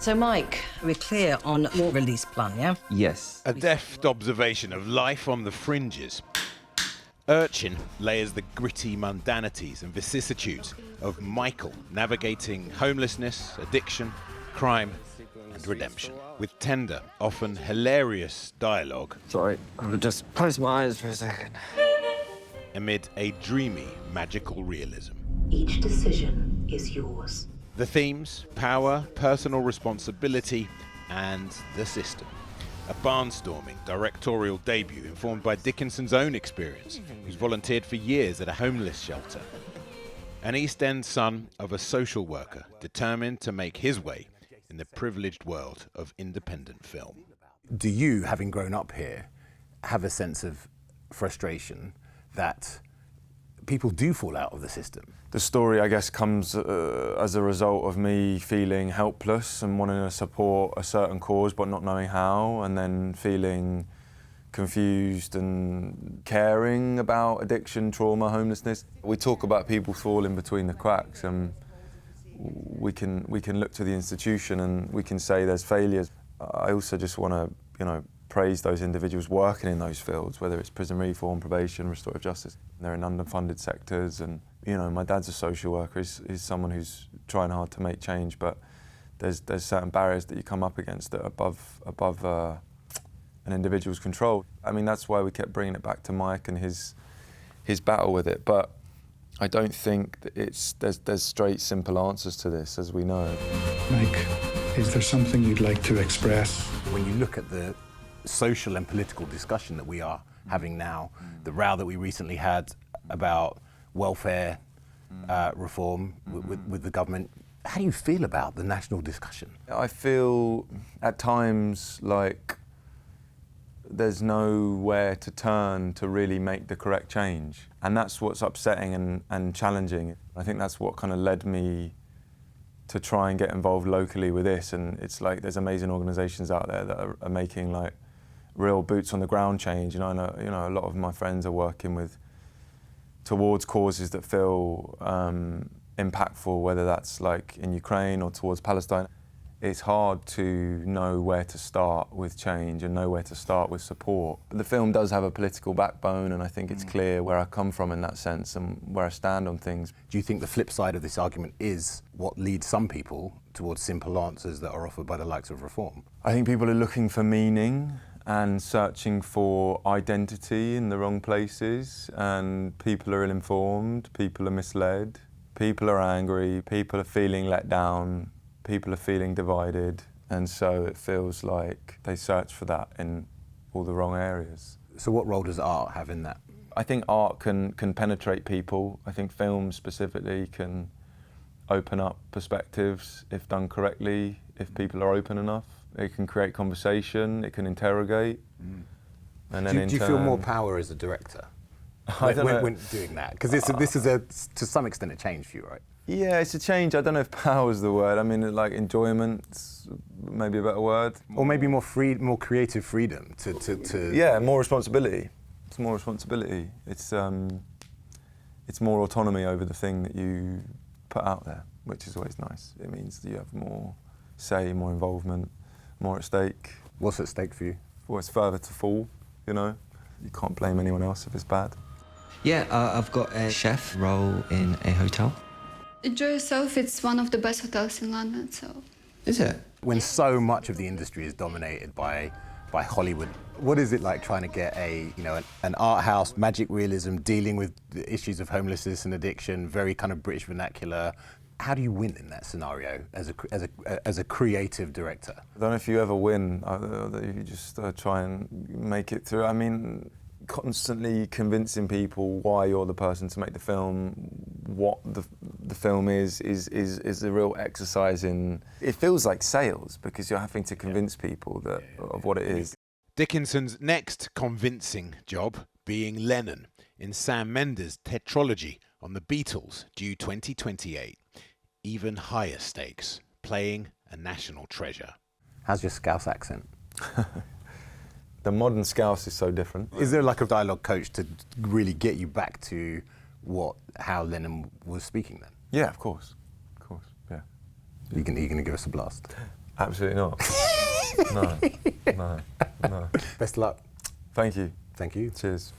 So, Mike, we're clear on your release plan, yeah? Yes. A deft observation of life on the fringes. Urchin layers the gritty mundanities and vicissitudes of Michael navigating homelessness, addiction, crime and redemption, with tender, often hilarious dialogue. Sorry, I'm gonna just close my eyes for a second. Amid a dreamy, magical realism. Each decision is yours. The themes: power, personal responsibility, and the system. A barnstorming directorial debut informed by Dickinson's own experience, who's volunteered for years at a homeless shelter. An East End son of a social worker determined to make his way in the privileged world of independent film. Do you, having grown up here, have a sense of frustration that people do fall out of the system? The story, I guess, comes as a result of me feeling helpless and wanting to support a certain cause but not knowing how, and then feeling confused and caring about addiction, trauma, homelessness. We talk about people falling between the cracks, and we can look to the institution and we can say there's failures. I also just want to, praise those individuals working in those fields, whether it's prison reform, probation, restorative justice. They're in underfunded sectors, and my dad's a social worker. He's someone who's trying hard to make change, but there's certain barriers that you come up against that are above an individual's control. I mean, that's why we kept bringing it back to Mike and his battle with it. But I don't think that there's straight, simple answers to this, as we know. Mike, is there something you'd like to express? When you look at the social and political discussion that we are having now, the row that we recently had about welfare reform with the government, how do you feel about the national discussion? I feel at times like there's nowhere to turn to really make the correct change. And that's what's upsetting and challenging. I think that's what kind of led me to try and get involved locally with this. And it's like there's amazing organisations out there that are making like real boots on the ground change. And I know, a lot of my friends are working towards causes that feel impactful, whether that's like in Ukraine or towards Palestine. It's hard to know where to start with change and know where to start with support. But the film does have a political backbone, and I think it's clear where I come from in that sense and where I stand on things. Do you think the flip side of this argument is what leads some people towards simple answers that are offered by the likes of reform? I think people are looking for meaning and searching for identity in the wrong places, and people are ill-informed, people are misled, people are angry, people are feeling let down, people are feeling divided, and so it feels like they search for that in all the wrong areas. So what role does art have in that? I think art can penetrate people. I think film specifically can open up perspectives if done correctly, if people are open enough. It can create conversation, it can interrogate. And then do you feel more power as a director when doing that? Because this is to some extent a change for you, right? Yeah, it's a change. I don't know if power is the word. I mean, like enjoyment's maybe a better word. Or maybe more creative freedom to... Yeah, more responsibility. It's more responsibility. It's more autonomy over the thing that you put out there, which is always nice. It means that you have more say, more involvement, more at stake. What's at stake for you? Well, it's further to fall, You can't blame anyone else if it's bad. Yeah, I've got a chef role in a hotel. Enjoy Yourself, it's one of the best hotels in London, so... Is it? When so much of the industry is dominated by Hollywood, what is it like trying to get an art house, magic realism, dealing with the issues of homelessness and addiction, very kind of British vernacular? How do you win in that scenario as a creative director? I don't know if you ever win. You just try and make it through. I mean, constantly convincing people why you're the person to make the film, what the film is a real exercise in... It feels like sales because you're having to convince people of what it is. Dickinson's next convincing job being Lennon in Sam Mendes' tetralogy on the Beatles, due 2028. Even higher stakes, playing a national treasure. How's your Scouse accent? The modern Scouse is so different. Is there like a dialogue coach to really get you back to how Lennon was speaking then? Yeah, of course, yeah. You're going to give us a blast? Absolutely not. No. Best of luck. Thank you. Thank you. Cheers.